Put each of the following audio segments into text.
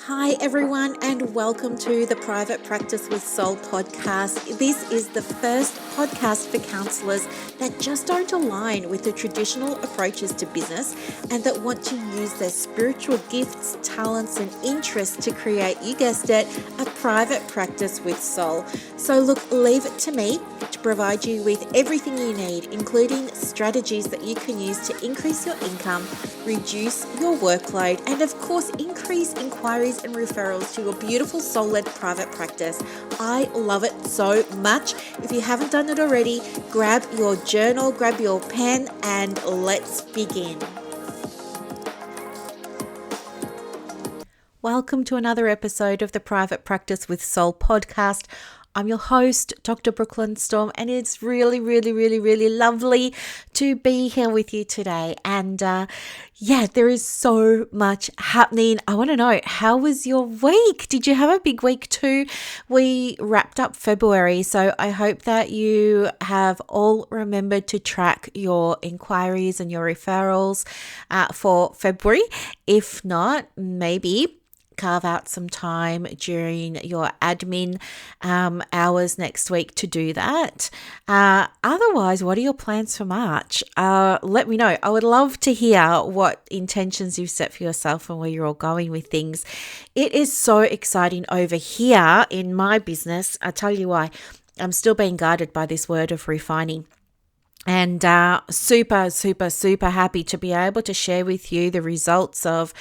Hi, everyone, and welcome to the Private Practice with Soul podcast. This is the first podcast for counselors that just don't align with the traditional approaches to business and that want to use their spiritual gifts, talents, and interests to create, you guessed it, a private practice with soul. So, look, leave it to me to provide you with everything you need, including strategies that you can use to increase your income, reduce your workload, and of course, increase inquiries and referrals to your beautiful soul-led private practice. I love it so much. If you haven't done it already, grab your journal, grab your pen, and let's begin. Welcome to another episode of the Private Practice with Soul podcast. I'm your host, Dr. Brooklyn Storme, and it's really lovely to be here with you today. And there is so much happening. I want to know, how was your week? Did you have a big week too? We wrapped up February, so I hope that you have all remembered to track your inquiries and your referrals for February. If not, maybe carve out some time during your admin hours next week to do that. Otherwise, what are your plans for March? Let me know. I would love to hear what intentions you've set for yourself and where you're all going with things. It is so exciting over here in my business. I tell you why. I'm still being guided by this word of refining. And super happy to be able to share with you the results of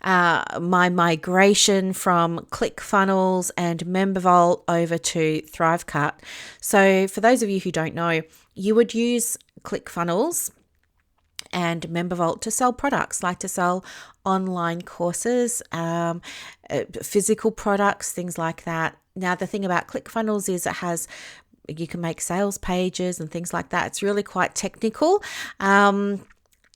my migration from ClickFunnels and MemberVault over to ThriveCart. So for those of you who don't know, you would use ClickFunnels and MemberVault to sell products, like to sell online courses, physical products, things like that. Now, the thing about ClickFunnels is you can make sales pages and things like that. It's really quite technical.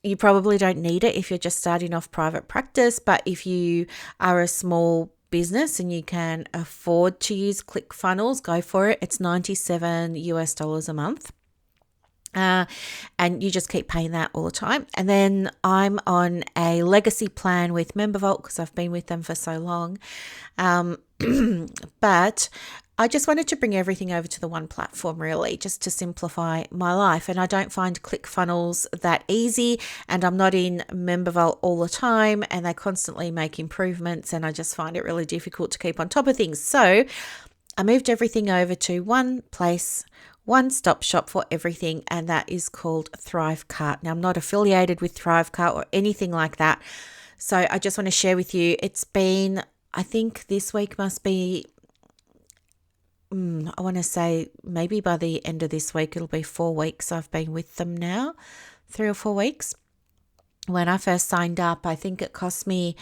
You probably don't need it if you're just starting off private practice, but if you are a small business and you can afford to use ClickFunnels, go for it. It's $97 a month. And you just keep paying that all the time. And then I'm on a legacy plan with MemberVault because I've been with them for so long. But I just wanted to bring everything over to the one platform, really, just to simplify my life. And I don't find ClickFunnels that easy, and I'm not in MemberVault all the time, and they constantly make improvements, and I just find it really difficult to keep on top of things. So I moved everything over to one place, one-stop shop for everything, and that is called ThriveCart. Now, I'm not affiliated with ThriveCart or anything like that, so I just want to share with you, it's been, I think this week must be, I want to say maybe by the end of this week, it'll be 4 weeks I've been with them now, 3 or 4 weeks. When I first signed up, I think it cost me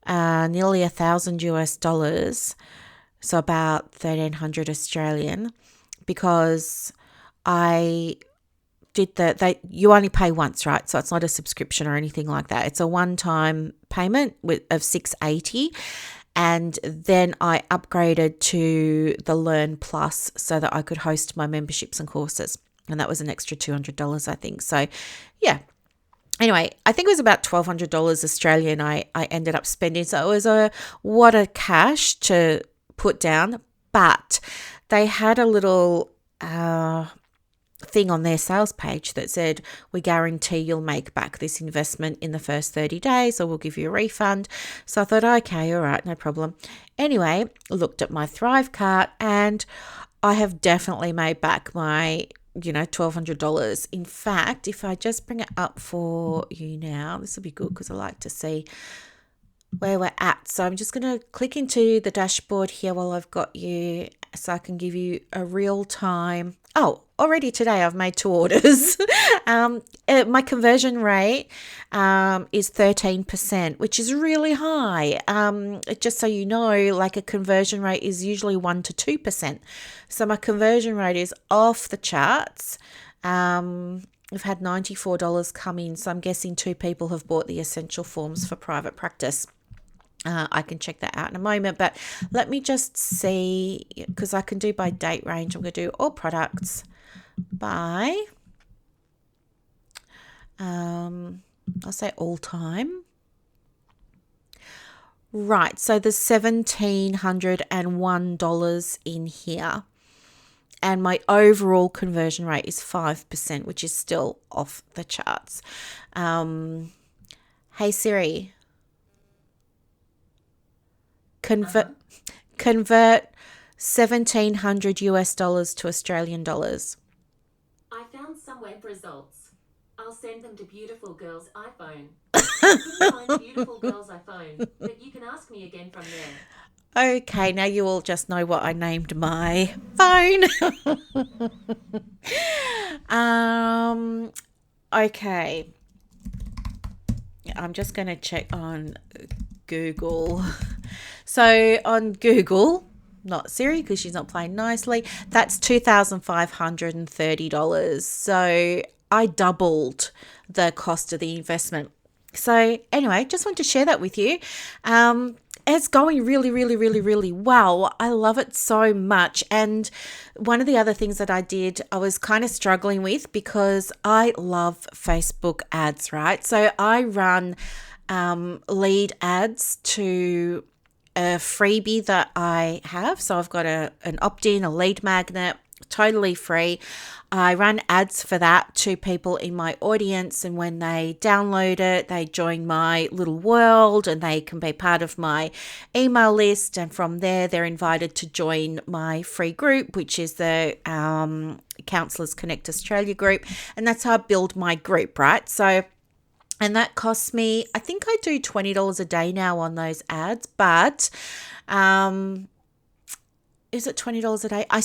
nearly $1,000, so about 1,300 Australian, because I did you only pay once, right? So it's not a subscription or anything like that. It's a one-time payment of $680. And then I upgraded to the Learn Plus so that I could host my memberships and courses. And that was an extra $200, I think. So, yeah. Anyway, I think it was about $1,200 Australian I ended up spending. So it was a cash to put down. But they had a little thing on their sales page that said, we guarantee you'll make back this investment in the first 30 days, or we'll give you a refund. So I thought, okay, all right, no problem. Anyway, looked at my ThriveCart, and I have definitely made back my $1,200. In fact, if I just bring it up for you now, this will be good because I like to see where we're at. So I'm just going to click into the dashboard here while I've got you, so I can give you a real time. Oh, already today I've made 2 orders. My conversion rate is 13%, which is really high. Just so you know, like a conversion rate is usually 1 to 2%. So my conversion rate is off the charts. We've had $94 come in, so I'm guessing 2 people have bought the essential forms for private practice. I can check that out in a moment, but let me just see, because I can do by date range. I'm going to do all products by, I'll say all time. Right, so there's $1,701 in here. And my overall conversion rate is 5%, which is still off the charts. Hey Siri, convert 1,700 US dollars to Australian dollars. I found some web results. I'll send them to Beautiful Girl's iPhone. I couldn't find Beautiful Girl's iPhone, but you can ask me again from there. Okay, now you all just know what I named my phone. Okay. I'm just going to check on Google. So on Google, not Siri because she's not playing nicely, that's $2,530. So I doubled the cost of the investment. So anyway, just want to share that with you. It's going really, really, really, really well. I love it so much. And one of the other things that I did, I was kind of struggling with because I love Facebook ads, right? So I run lead ads to a freebie that I have. So I've got an opt-in, a lead magnet, totally free. I run ads for that to people in my audience, and when they download it, they join my little world and they can be part of my email list, and from there they're invited to join my free group, which is the Counsellors Connect Australia group, and that's how I build my group, right? So and that costs me, I think I do $20 a day now on those ads, but is it $20 a day? I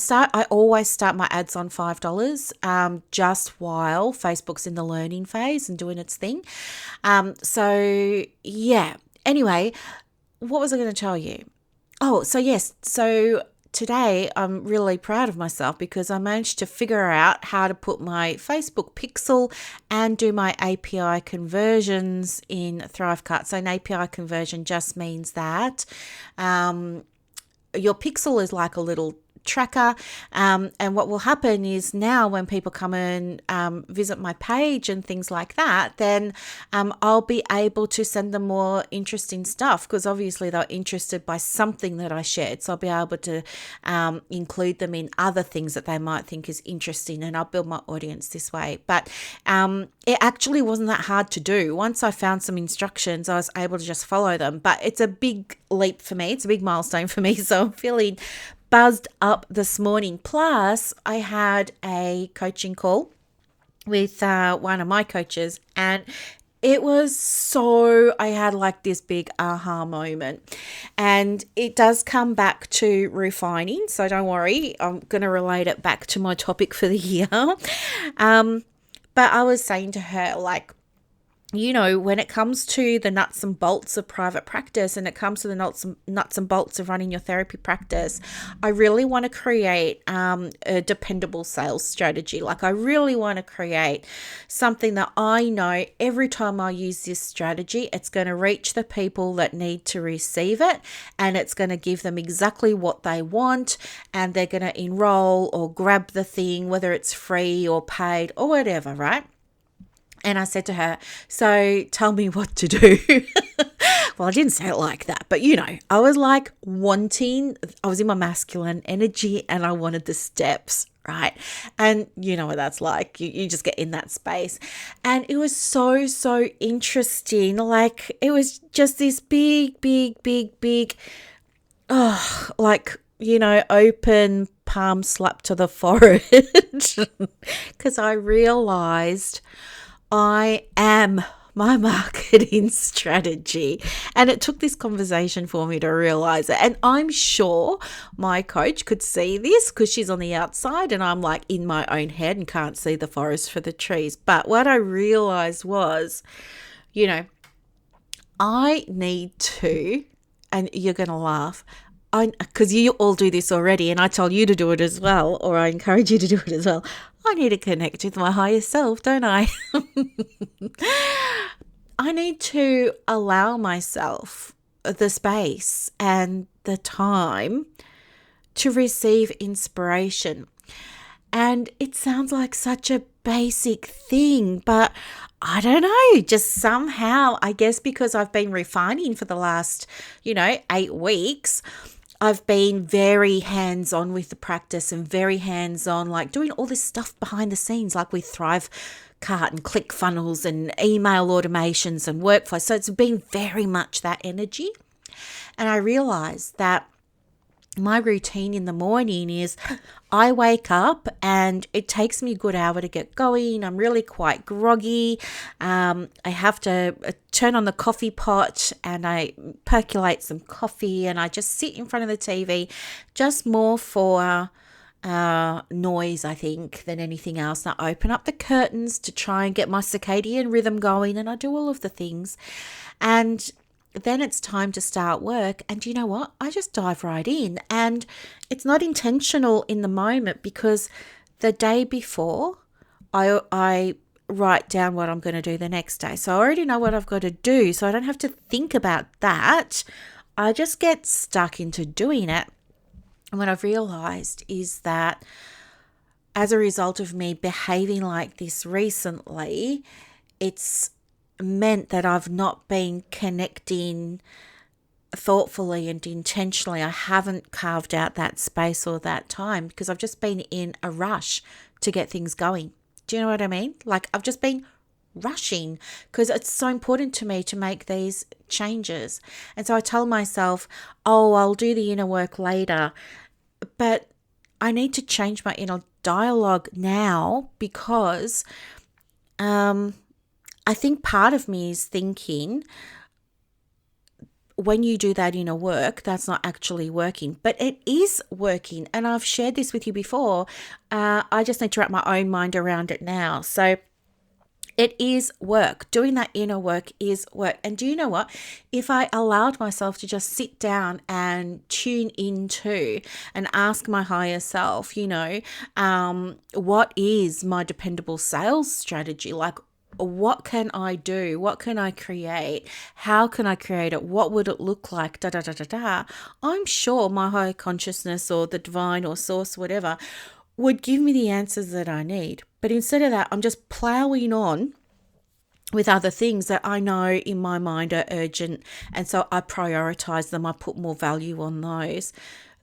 always start my ads on $5, just while Facebook's in the learning phase and doing its thing. So yeah. Anyway, what was I going to tell you? Oh, so yes. So today I'm really proud of myself because I managed to figure out how to put my Facebook pixel and do my API conversions in Thrivecart. So an API conversion just means that your pixel is like a little tracker, and what will happen is now when people come and visit my page and things like that, then I'll be able to send them more interesting stuff because obviously they're interested by something that I shared, so I'll be able to include them in other things that they might think is interesting, and I'll build my audience this way. But it actually wasn't that hard to do. Once I found some instructions, I was able to just follow them, but it's a big leap for me. It's a big milestone for me, so I'm feeling buzzed up this morning. Plus, I had a coaching call with one of my coaches, and it was I had like this big aha moment, and it does come back to refining. So don't worry, I'm going to relate it back to my topic for the year. But I was saying to her, like, you know, when it comes to the nuts and bolts of private practice and it comes to the nuts and bolts of running your therapy practice, I really want to create a dependable sales strategy. Like I really want to create something that I know every time I use this strategy, it's going to reach the people that need to receive it, and it's going to give them exactly what they want, and they're going to enroll or grab the thing, whether it's free or paid or whatever, right? And I said to her, so tell me what to do. Well, I didn't say it like that, but you know, I was like I was in my masculine energy and I wanted the steps, right? And you know what that's like. You just get in that space. And it was so interesting. Like it was just this big, like, you know, open palm slap to the forehead because I realized I am my marketing strategy. And it took this conversation for me to realize it. And I'm sure my coach could see this because she's on the outside and I'm like in my own head and can't see the forest for the trees. But what I realized was, you know, I need to, and you're going to laugh, because you all do this already and I tell you to do it as well, or I encourage you to do it as well. I need to connect with my higher self, don't I? I need to allow myself the space and the time to receive inspiration. And it sounds like such a basic thing, but I don't know, just somehow, I guess because I've been refining for the last, 8 weeks, I've been very hands-on with the practice and very hands-on, like doing all this stuff behind the scenes, like with Thrive Cart and ClickFunnels and email automations and workflow. So it's been very much that energy. And I realized that my routine in the morning is I wake up and it takes me a good hour to get going. I'm really quite groggy. I have to turn on the coffee pot and I percolate some coffee and I just sit in front of the TV, just more for noise, I think, than anything else. And I open up the curtains to try and get my circadian rhythm going, and I do all of the things. And then it's time to start work. And you know what? I just dive right in. And it's not intentional in the moment because the day before I write down what I'm going to do the next day. So I already know what I've got to do. So I don't have to think about that. I just get stuck into doing it. And what I've realized is that as a result of me behaving like this recently, it's meant that I've not been connecting thoughtfully and intentionally. I haven't carved out that space or that time because I've just been in a rush to get things going. Do you know what I mean? Like I've just been rushing because it's so important to me to make these changes. And so I tell myself, oh, I'll do the inner work later. But I need to change my inner dialogue now because I think part of me is thinking when you do that inner work, that's not actually working, but it is working. And I've shared this with you before. I just need to wrap my own mind around it now. So it is work. Doing that inner work is work. And do you know what? If I allowed myself to just sit down and tune into and ask my higher self, what is my dependable sales strategy? Like, what can I do? What can I create? How can I create it? What would it look like? Da, da, da, da, da. I'm sure my higher consciousness or the divine or source, whatever, would give me the answers that I need. But instead of that, I'm just plowing on with other things that I know in my mind are urgent. And so I prioritize them. I put more value on those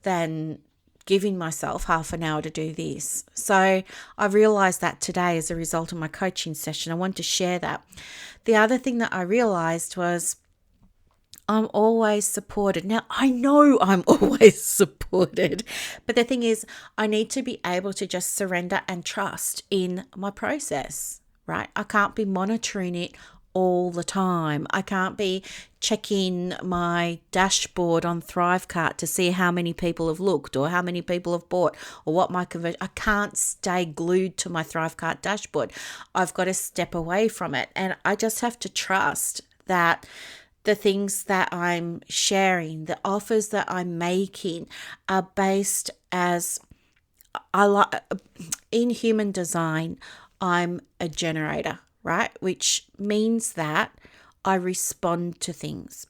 than giving myself half an hour to do this. So I realized that today as a result of my coaching session. I wanted to share that. The other thing that I realized was I'm always supported. Now, I know I'm always supported, but the thing is, I need to be able to just surrender and trust in my process, right? I can't be monitoring it all the time. I can't be checking my dashboard on Thrivecart to see how many people have looked or how many people have bought or what my conversion. I can't stay glued to my Thrivecart dashboard. I've got to step away from it. And I just have to trust that the things that I'm sharing, the offers that I'm making are based as in human design, I'm a generator, right? Which means that I respond to things.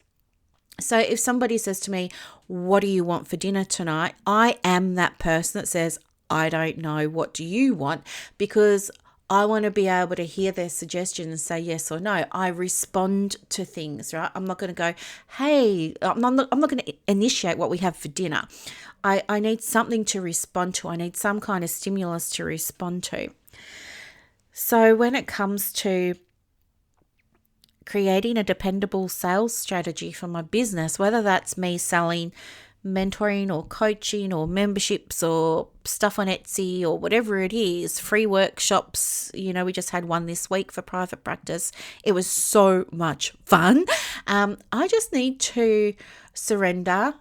So if somebody says to me, what do you want for dinner tonight? I am that person that says, I don't know, what do you want? Because I want to be able to hear their suggestion and say yes or no. I respond to things, right? I'm not going to go, hey, I'm not going to initiate what we have for dinner. I need something to respond to. I need some kind of stimulus to respond to. So when it comes to creating a dependable sales strategy for my business, whether that's me selling mentoring or coaching or memberships or stuff on Etsy or whatever it is, free workshops, we just had one this week for private practice. It was so much fun. I just need to surrender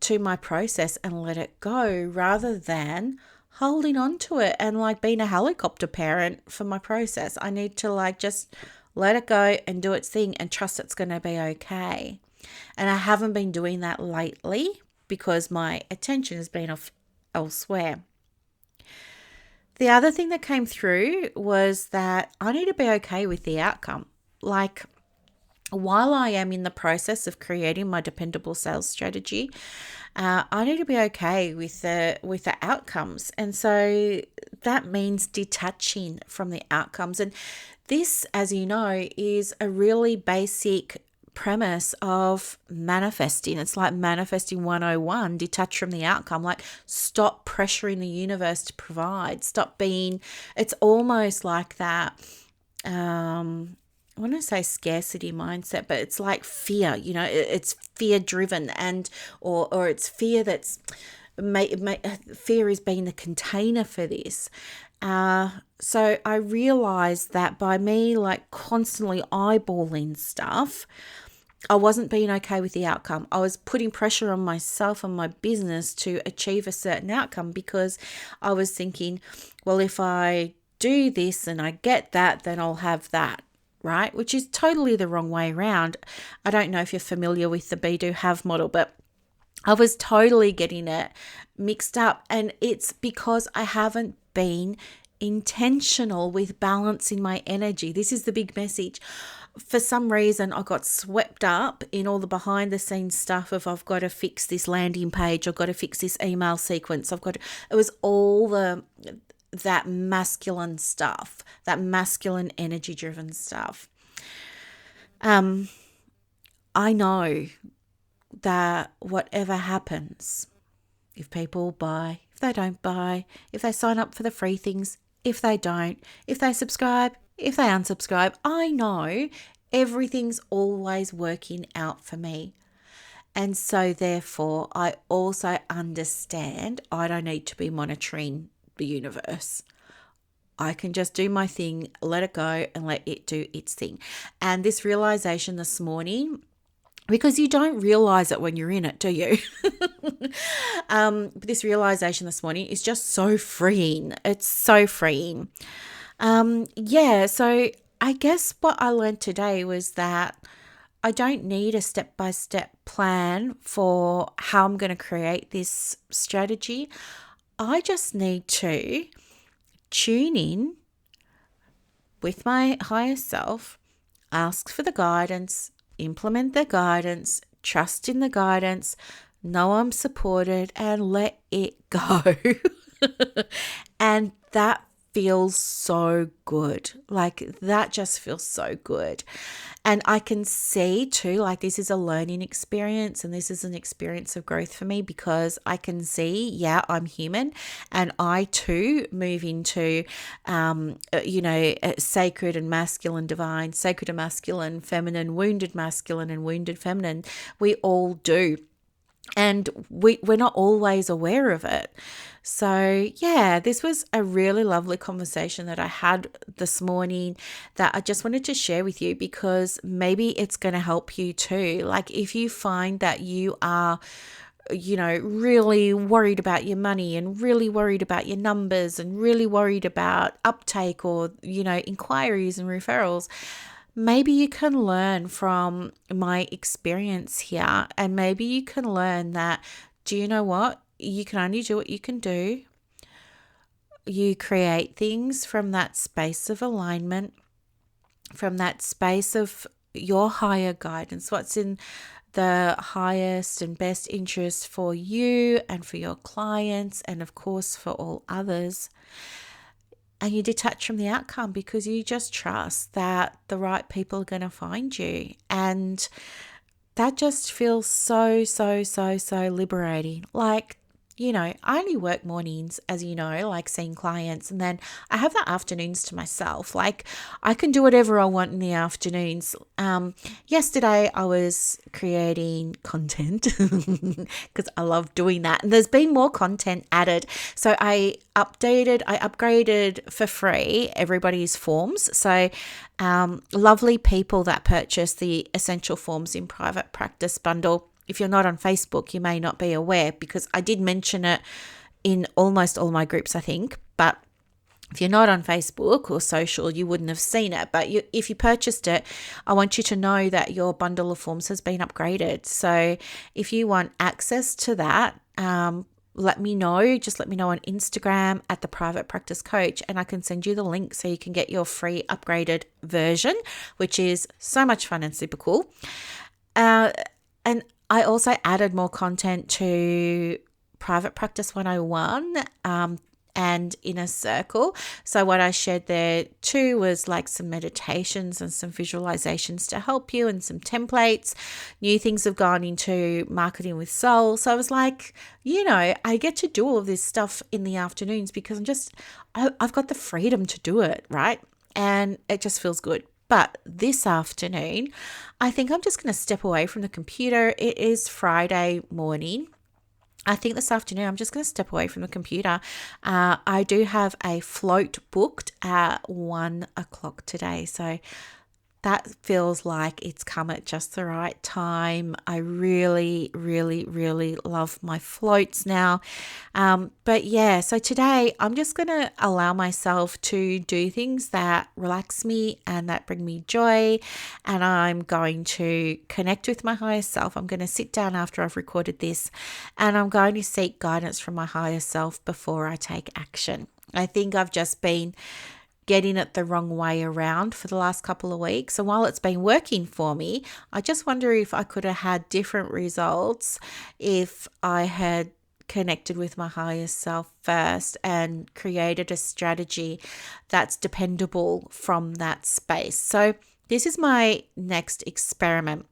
to my process and let it go rather than holding on to it and being a helicopter parent for my process. I need to just let it go and do its thing and trust it's going to be okay. And I haven't been doing that lately because my attention has been off elsewhere. The other thing that came through was that I need to be okay with the outcome. While I am in the process of creating my dependable sales strategy, I need to be okay with the outcomes. And so that means detaching from the outcomes. And this, as you know, is a really basic premise of manifesting. It's like manifesting 101, detach from the outcome, like stop pressuring the universe to provide, stop being, it's almost like that. I want to say scarcity mindset, but it's like fear, it's fear driven, and or it's fear that's fear is being the container for this. So I realized that by me like constantly eyeballing stuff, I wasn't being okay with the outcome. I was putting pressure on myself and my business to achieve a certain outcome because I was thinking, well, if I do this and I get that, then I'll have that, right? Which is totally the wrong way around. I don't know if you're familiar with the be, do, have model, but I was totally getting it mixed up. And it's because I haven't been intentional with balancing my energy. This is the big message. For some reason, I got swept up in all the behind the scenes stuff of I've got to fix this landing page, I've got to fix this email sequence, it was all that masculine stuff, that masculine energy driven stuff. I know that whatever happens, if people buy, if they don't buy, if they sign up for the free things, if they don't, if they subscribe, if they unsubscribe, I know everything's always working out for me. And so therefore, I also understand I don't need to be monitoring the universe. I can just do my thing, let it go and let it do its thing. And this realization this morning, because you don't realize it when you're in it, do you? This realization this morning is just so freeing. It's so freeing. So I guess what I learned today was that I don't need a step-by-step plan for how I'm going to create this strategy. I just need to tune in with my higher self, ask for the guidance, implement the guidance, trust in the guidance, know I'm supported, and let it go. And that feels so good. Like that just feels so good. And I can see too, like this is a learning experience and this is an experience of growth for me because I can see, yeah, I'm human and I too move into, sacred and masculine, divine, sacred and masculine, feminine, wounded masculine and wounded feminine. We all do. And we're not always aware of it. So, yeah, this was a really lovely conversation that I had this morning that I just wanted to share with you because maybe it's going to help you too. Like if you find that you are really worried about your money and really worried about your numbers and really worried about uptake or, inquiries and referrals, maybe you can learn from my experience here and maybe you can learn that, do you know what? You can only do what you can do. You create things from that space of alignment, from that space of your higher guidance, what's in the highest and best interest for you and for your clients and of course for all others. And you detach from the outcome because you just trust that the right people are going to find you. And that just feels so, so, so, so liberating. Like, I only work mornings, as you know, like seeing clients, and then I have the afternoons to myself. Like I can do whatever I want in the afternoons. Yesterday I was creating content because I love doing that. And there's been more content added. So I upgraded for free everybody's forms. So lovely people that purchase the Essential Forms in Private Practice bundle. If you're not on Facebook, you may not be aware because I did mention it in almost all my groups, I think. But if you're not on Facebook or social, you wouldn't have seen it. But if you purchased it, I want you to know that your bundle of forms has been upgraded. So if you want access to that, let me know. Just let me know on Instagram at the Private Practice Coach and I can send you the link so you can get your free upgraded version, which is so much fun and super cool. And I also added more content to Private Practice 101 and inner circle. So what I shared there too was like some meditations and some visualizations to help you, and some templates. New things have gone into marketing with soul. So I was like, I get to do all of this stuff in the afternoons because I've got the freedom to do it, right? And it just feels good. But this afternoon, I think I'm just going to step away from the computer. It is Friday morning. I think this afternoon I'm just going to step away from the computer. I do have a float booked at 1:00 today. So that feels like it's come at just the right time. I really, really, really love my floats now. But yeah, so today I'm just going to allow myself to do things that relax me and that bring me joy. And I'm going to connect with my higher self. I'm going to sit down after I've recorded this, and I'm going to seek guidance from my higher self before I take action. I think I've just been getting it the wrong way around for the last couple of weeks. And while it's been working for me, I just wonder if I could have had different results if I had connected with my higher self first and created a strategy that's dependable from that space. So this is my next experiment.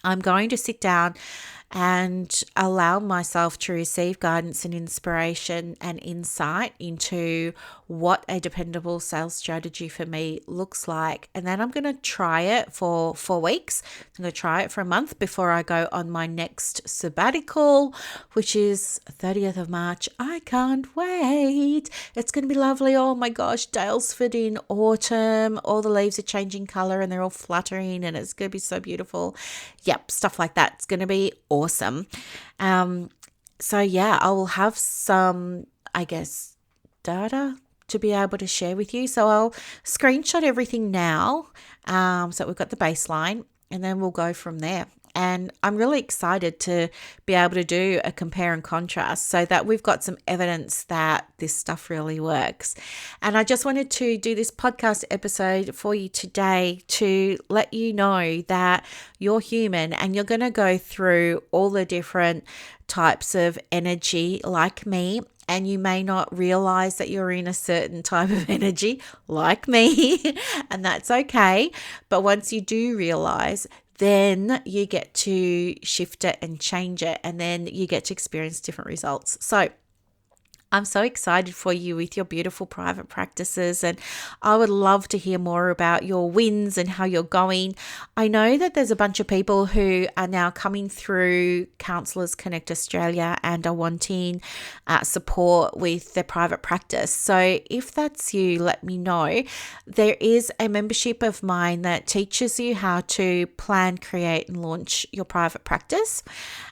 I'm going to sit down and allow myself to receive guidance and inspiration and insight into what a dependable sales strategy for me looks like. And then I'm going to try it for 4 weeks. I'm going to try it for a month before I go on my next sabbatical, which is 30th of March. I can't wait. It's going to be lovely. Oh my gosh, Dalesford in autumn. All the leaves are changing color and they're all fluttering, and it's going to be so beautiful. Yep, stuff like that. It's going to be awesome. So yeah, I will have some, data to be able to share with you. So I'll screenshot everything now, so we've got the baseline, and then we'll go from there. And I'm really excited to be able to do a compare and contrast so that we've got some evidence that this stuff really works. And I just wanted to do this podcast episode for you today to let you know that you're human and you're going to go through all the different types of energy like me. And you may not realize that you're in a certain type of energy like me, and that's okay. But once you do realize, then you get to shift it and change it, and then you get to experience different results. So I'm so excited for you with your beautiful private practices, and I would love to hear more about your wins and how you're going. I know that there's a bunch of people who are now coming through Counsellors Connect Australia and are wanting support with their private practice. So if that's you, let me know. There is a membership of mine that teaches you how to plan, create, and launch your private practice.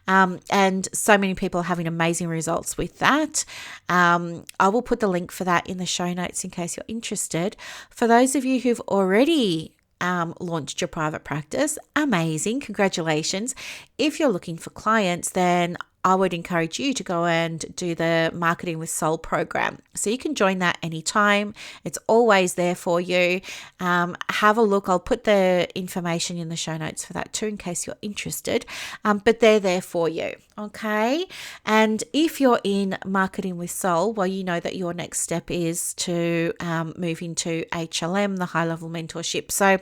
And so many people are having amazing results with that. I will put the link for that in the show notes in case you're interested. For those of you who've already launched your private practice, amazing, congratulations. If you're looking for clients, then I would encourage you to go and do the Marketing with Soul program. So you can join that anytime. It's always there for you. Have a look. I'll put the information in the show notes for that too in case you're interested. But they're there for you. Okay. And if you're in Marketing with Soul, well, you know that your next step is to move into HLM, the high level mentorship. So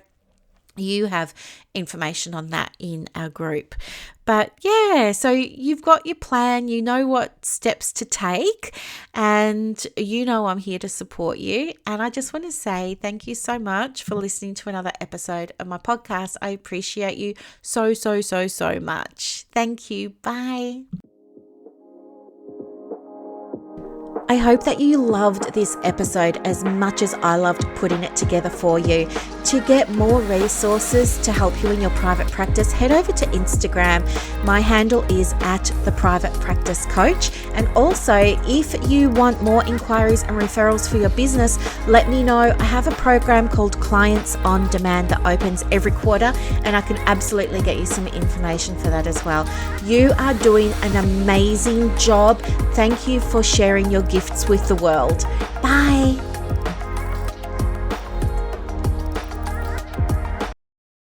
you have information on that in our group. But yeah, so you've got your plan, you know what steps to take, and you know I'm here to support you. And I just want to say thank you so much for listening to another episode of my podcast. I appreciate you so much. Thank you. Bye. I hope that you loved this episode as much as I loved putting it together for you. To get more resources to help you in your private practice, head over to Instagram. My handle is @theprivatepracticecoach. And also, if you want more inquiries and referrals for your business, let me know. I have a program called Clients on Demand that opens every quarter, and I can absolutely get you some information for that as well. You are doing an amazing job. Thank you for sharing your gifts with the world. Bye.